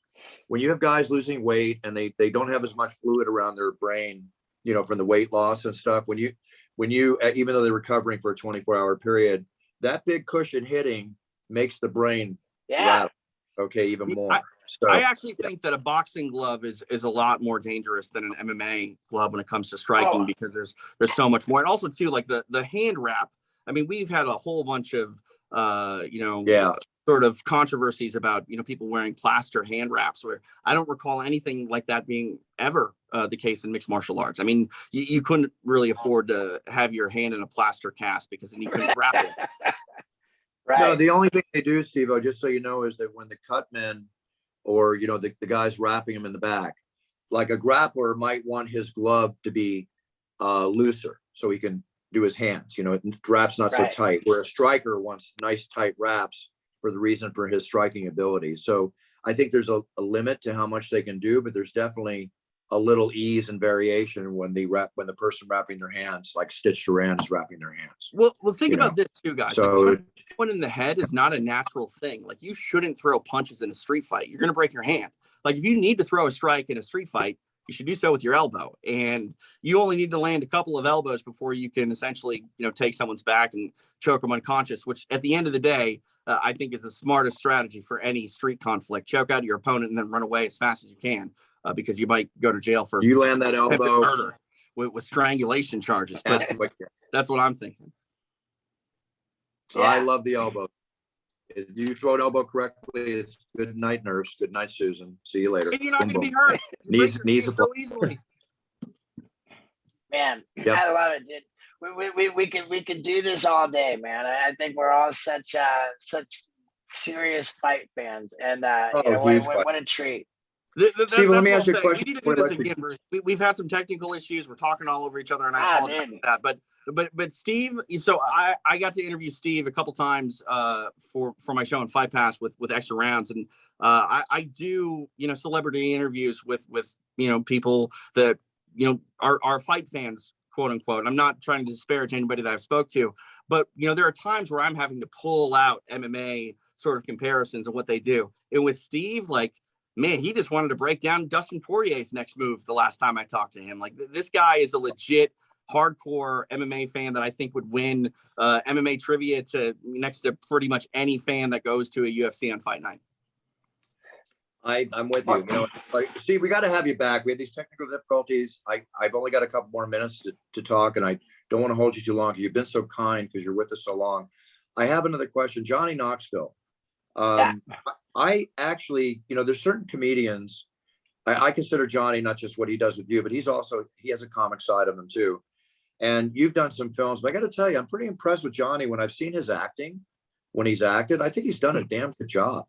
when you have guys losing weight and they don't have as much fluid around their brain, you know, from the weight loss and stuff, when you, even though they're recovering for a 24-hour period, that big cushion hitting makes the brain rattle, okay, even more. I actually think that a boxing glove is a lot more dangerous than an MMA glove when it comes to striking, because there's so much more. And also too, like the hand wrap. I mean, we've had a whole bunch of you know, sort of controversies about, you know, people wearing plaster hand wraps, where I don't recall anything like that being ever the case in mixed martial arts. I mean, you couldn't really afford to have your hand in a plaster cast because then you couldn't wrap it. Right. No, the only thing they do, Steve-O, just so you know, is that when the cut men, or, you know, the guys wrapping him in the back, like a grappler might want his glove to be looser so he can do his hands, you know, it wraps not so tight, where a striker wants nice tight wraps for the reason for his striking ability. So I think there's a limit to how much they can do, but there's definitely a little ease and variation when the person wrapping their hands, like Stitch Duran is wrapping their hands. Well, think about this too, guys. So one in the head is not a natural thing. Like, you shouldn't throw punches in a street fight. You're going to break your hand. Like, if you need to throw a strike in a street fight, you should do so with your elbow, and you only need to land a couple of elbows before you can essentially, you know, take someone's back and choke them unconscious, which at the end of the day, I think is the smartest strategy for any street conflict. Choke out your opponent and then run away as fast as you can, because you might go to jail for you land that elbow murder with strangulation charges. But that's what I'm thinking. I love the elbow. If you throw an elbow correctly, it's good night, nurse. Good night, Susan. See you later. And you're not going to be hurt. Knees so easily. Man, I love it, dude. We could do this all day, man. I think we're all such serious fight fans, and you know, what a treat. Steven, let me that's ask you a what I'm saying. question. We need to do this again, Bruce. We've had some technical issues. We're talking all over each other, and I apologize for that. But Steve, so I got to interview Steve a couple times for my show on Fight Pass with extra rounds, and I do celebrity interviews with people that are fight fans, quote unquote. I'm not trying to disparage anybody that I've spoke to, but there are times where I'm having to pull out MMA sort of comparisons of what they do. And with Steve, like, man, he just wanted to break down Dustin Poirier's next move the last time I talked to him. Like, this guy is a legit hardcore MMA fan that I think would win MMA trivia next to pretty much any fan that goes to a UFC on Fight Night. I'm with you. Steve, we got to have you back. We had these technical difficulties. I've only got a couple more minutes to talk, and I don't want to hold you too long. You've been so kind because you're with us so long. I have another question. Johnny Knoxville. I actually, there's certain comedians, I consider Johnny not just what he does with you, but he has a comic side of him too. And you've done some films, but I got to tell you, I'm pretty impressed with Johnny when I've seen his acting, when he's acted. I think he's done a damn good job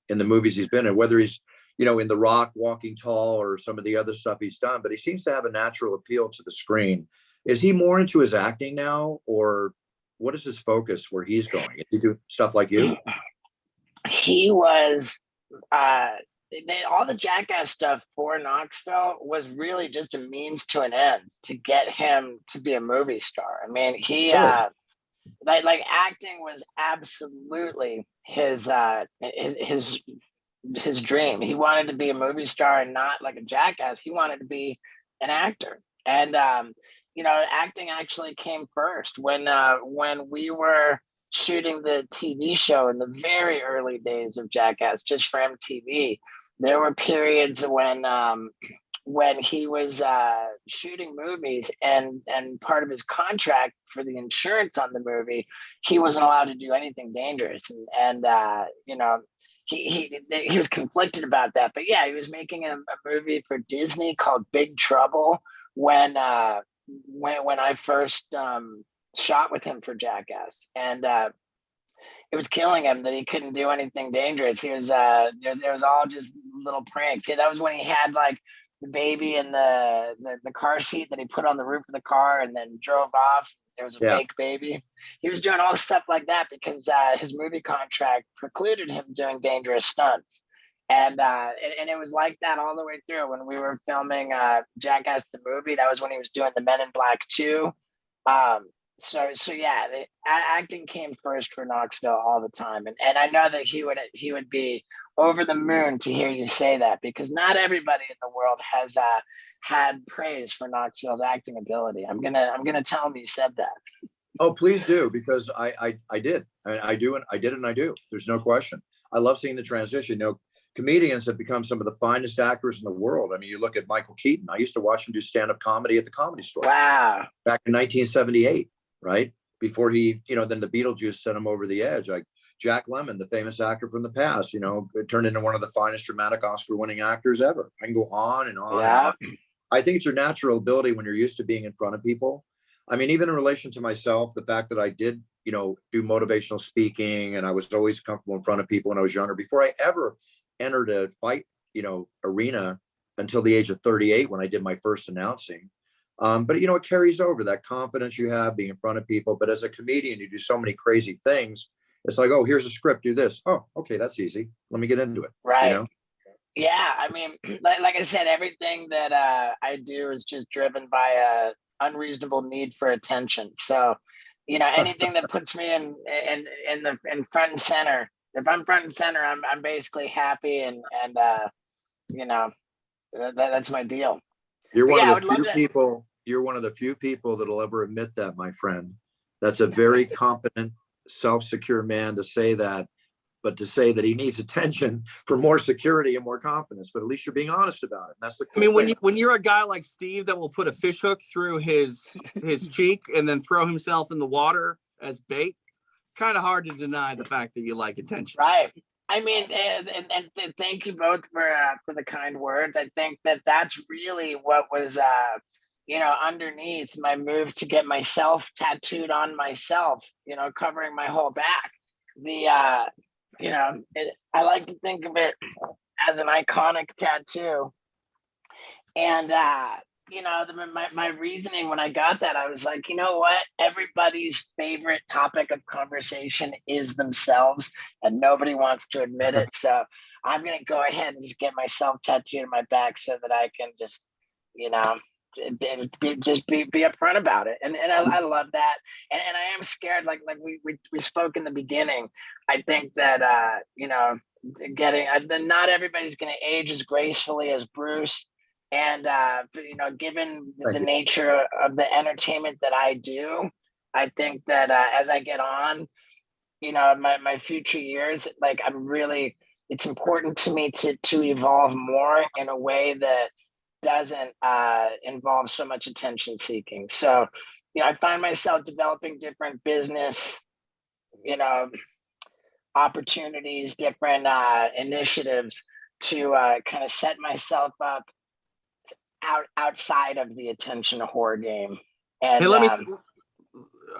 in the movies he's been in, whether he's, in The Rock, Walking Tall, or some of the other stuff he's done, but he seems to have a natural appeal to the screen. Is he more into his acting now, or what is his focus where he's going? Is he do stuff like you? He was, all the Jackass stuff for Knoxville was really just a means to an end to get him to be a movie star. I mean, he, like acting was absolutely his dream. He wanted to be a movie star and not like a jackass. He wanted to be an actor. And, acting actually came first when we were shooting the TV show in the very early days of Jackass, just for MTV. There were periods when he was shooting movies, and part of his contract for the insurance on the movie, he wasn't allowed to do anything dangerous, and he was conflicted about that. But yeah, he was making a movie for Disney called Big Trouble when I first shot with him for Jackass, and it was killing him that he couldn't do anything dangerous. He was there was all just little pranks. Yeah, that was when he had like the baby in the car seat that he put on the roof of the car and then drove off. There was a fake baby. He was doing all stuff like that because his movie contract precluded him doing dangerous stunts. And it was like that all the way through. When we were filming Jackass the movie, that was when he was doing the Men in Black 2. So yeah, acting came first for Knoxville all the time, and I know that he would be over the moon to hear you say that, because not everybody in the world has had praise for Knoxville's acting ability. I'm gonna tell him you said that. Oh, please do, because I did. I do, and I did, and I do. There's no question. I love seeing the transition. Comedians have become some of the finest actors in the world. I mean, you look at Michael Keaton. I used to watch him do stand-up comedy at the Comedy Store. Wow. Back in 1978. Right before he, then the Beetlejuice sent him over the edge. Like Jack Lemmon, the famous actor from the past, turned into one of the finest dramatic Oscar-winning actors ever. I can go on and on. Yeah. And on. I think it's your natural ability when you're used to being in front of people. I mean, even in relation to myself, the fact that I did, do motivational speaking, and I was always comfortable in front of people when I was younger. Before I ever entered a fight, arena until the age of 38, when I did my first announcing. But it carries over, that confidence you have being in front of people. But as a comedian, you do so many crazy things. It's like, oh, here's a script, do this. Oh, okay, that's easy. Let me get into it. Right. Yeah. I mean, like I said, everything that I do is just driven by a unreasonable need for attention. So, anything that puts me in front and center. If I'm front and center, I'm basically happy, and that's my deal. You're one of the few people. You're one of the few people that'll ever admit that, my friend. That's a very confident, self-secure man to say that, but to say that he needs attention for more security and more confidence. But at least you're being honest about it. And that's the cool thing. When you're a guy like Steve that will put a fish hook through his cheek and then throw himself in the water as bait, kind of hard to deny the fact that you like attention. Right. I mean, and thank you both for the kind words. I think that's really what was, underneath my move to get myself tattooed on myself, covering my whole back. I like to think of it as an iconic tattoo. And you know, my reasoning when I got that, I was like, you know what? Everybody's favorite topic of conversation is themselves, and nobody wants to admit it. So I'm gonna go ahead and just get myself tattooed on my back so that I can just, you know, be upfront about it. And I love that. And I am scared, like we spoke in the beginning. I think that you know, not everybody's gonna age as gracefully as Bruce. And you know, given the nature of the entertainment that I do, I think that as I get on, you know, my future years, like it's important to me to evolve more in a way that doesn't involve so much attention seeking. So, you know, I find myself developing different business, you know, opportunities, different initiatives to kind of set myself up outside of the attention horror game. And hey,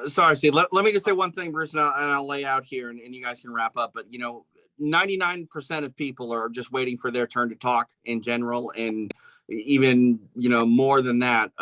sorry, Steve. Let me just say one thing, Bruce, and I'll lay out here, and you guys can wrap up. But you know, 99% of people are just waiting for their turn to talk in general, and even, you know, more than that,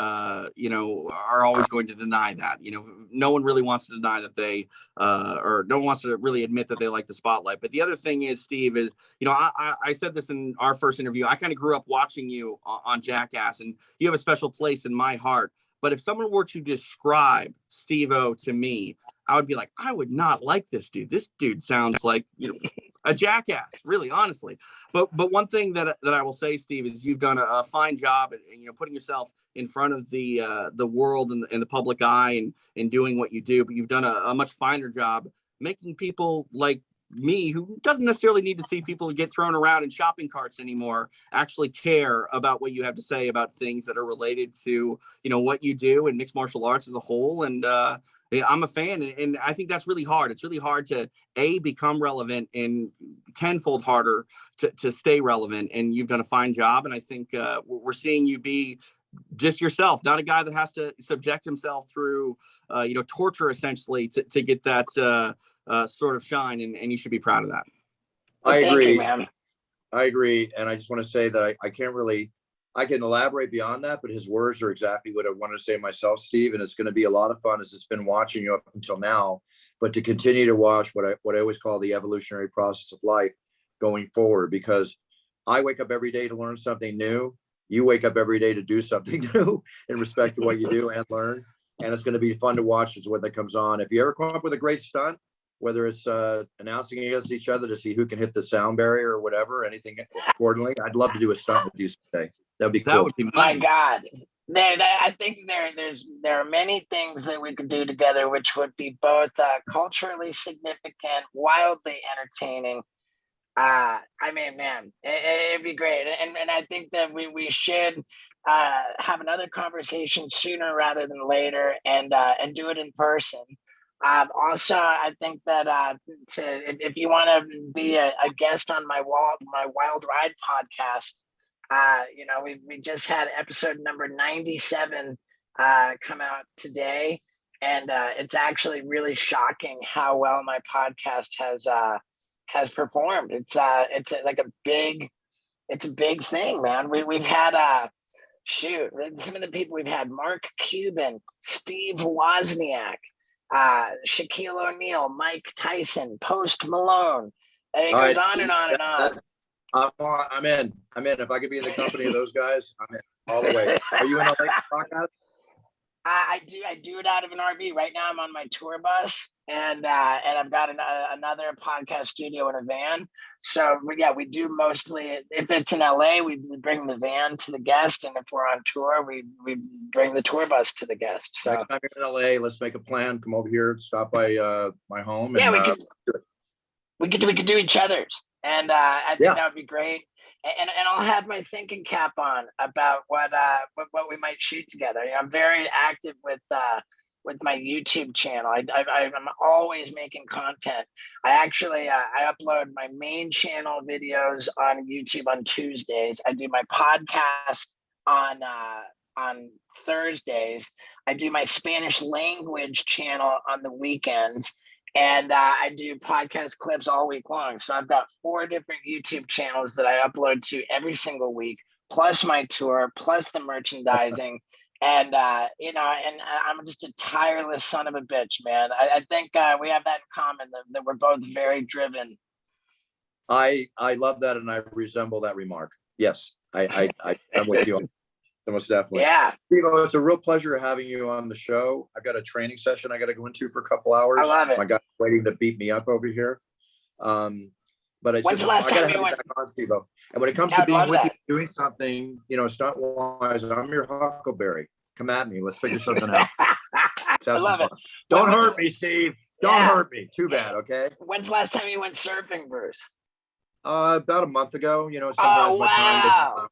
you know, are always going to deny that. You know, no one really wants to deny that they or no one wants to really admit that they like the spotlight. But the other thing is, Steve, is, you know, I said this in our first interview. I kind of grew up watching you on Jackass, and you have a special place in my heart. But if someone were to describe Steve-O to me, I would be like, I would not like this dude. This dude sounds like, you know, a jackass, really, honestly. But one thing that I will say, Steve, is you've done a fine job at, you know, putting yourself in front of the world and the public eye and doing what you do. But you've done a much finer job making people like me, who doesn't necessarily need to see people get thrown around in shopping carts anymore, actually care about what you have to say about things that are related to, you know, what you do and mixed martial arts as a whole. And I'm a fan, and I think that's really hard. It's really hard to become relevant, and tenfold harder to stay relevant. And you've done a fine job. And I think we're seeing you be just yourself, not a guy that has to subject himself through, you know, torture essentially to get that sort of shine. And you should be proud of that. I agree. Thank you, man. I agree. And I just want to say that I can't really, I can elaborate beyond that, but his words are exactly what I wanted to say myself, Steve. And it's going to be a lot of fun as it's been watching you up until now, but to continue to watch what I always call the evolutionary process of life going forward, because I wake up every day to learn something new. You wake up every day to do something new in respect to what you do and learn. And it's going to be fun to watch as what that comes on. If you ever come up with a great stunt, whether it's announcing against each other to see who can hit the sound barrier or whatever, anything accordingly, I'd love to do a stunt with you today. That'd be cool. That would be my God. I think there are many things that we could do together, which would be both culturally significant, wildly entertaining. I mean, man, it'd be great. And I think that we should have another conversation sooner rather than later, and do it in person. Also, I think that if you want to be a guest on my Wild Ride podcast, you know, we just had episode number 97 come out today, and it's actually really shocking how well my podcast has performed. It's like a big thing, man. We've had some of the people we've had: Mark Cuban, Steve Wozniak, Shaquille O'Neal, Mike Tyson, Post Malone. It goes on and on and on. I'm in. If I could be in the company of those guys, I'm in all the way. Are you in LA? I do it out of an RV. Right now I'm on my tour bus, and I've got another podcast studio in a van. So yeah, we do mostly, if it's in LA, we bring the van to the guest, and if we're on tour, we bring the tour bus to the guest. So next time you're in LA, let's make a plan. Come over here, stop by my home. Yeah, and, we could do each other's, and I think that would be great. And I'll have my thinking cap on about what we might shoot together. I'm very active with my YouTube channel. I'm always making content. I upload my main channel videos on YouTube on Tuesdays. I do my podcast on Thursdays. I do my Spanish language channel on the weekends. And I do podcast clips all week long. So I've got 4 different YouTube channels that I upload to every single week, plus my tour, plus the merchandising. And, and I'm just a tireless son of a bitch, man. I think we have that in common, that we're both very driven. I love that, and I resemble that remark. Yes, I'm with you. Most definitely. Yeah. It's a real pleasure having you on the show. I've got a training session I got to go into for a couple hours. I love it. My guy's waiting to beat me up over here. But When's the last I got time to you have went? you back on, Steve. And when it comes Yeah, to I'd being love with you, that. doing something, stunt wise, I'm your huckleberry. Come at me. Let's figure something out. Let's have I love some it. fun. Don't When's- hurt me, Steve. Don't Yeah. hurt me. Too bad. Okay. When's the last time you went surfing, Bruce? About a month ago. Sometimes Oh, my time doesn't. wow.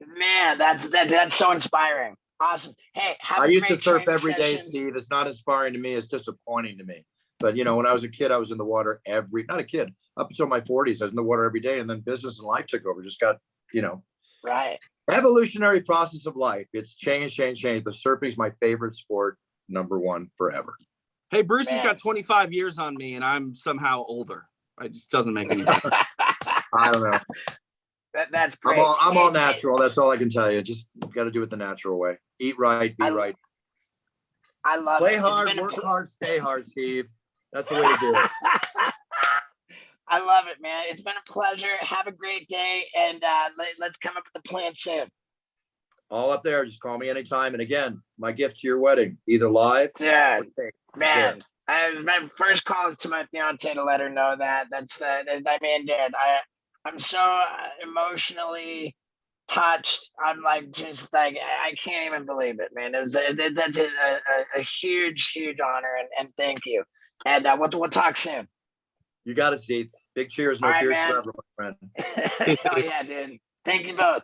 Man, that's so inspiring. Awesome. Hey, have I a used to great surf training every day, session. Steve. It's not inspiring to me. It's disappointing to me. But, when I was a kid, I was in the water not a kid, up until my 40s, I was in the water every day. And then business and life took over. Just got, Right. evolutionary process of life. It's change. But surfing is my favorite sport, #1 forever. Hey, Bruce has Man. got 25 years on me, and I'm somehow older. It just doesn't make any sense. I don't know. That's great. I'm all natural. That's all I can tell you. Just got to do it the natural way. Eat right, be right. I love Play it. hard, work hard, stay hard, Steve. That's the way to do it. I love it, man. It's been a pleasure. Have a great day, and let's come up with a plan soon. All up there. Just call me anytime. And again, my gift to your wedding, either live. Dude, man, my first call is to my fiance to let her know that. I'm so emotionally touched. I'm I can't even believe it, man. That's a huge honor, and thank you. And we'll talk soon. You got it, Steve. Big cheers. No All right, tears man. forever, my friend. Hell yeah, dude. Thank you both.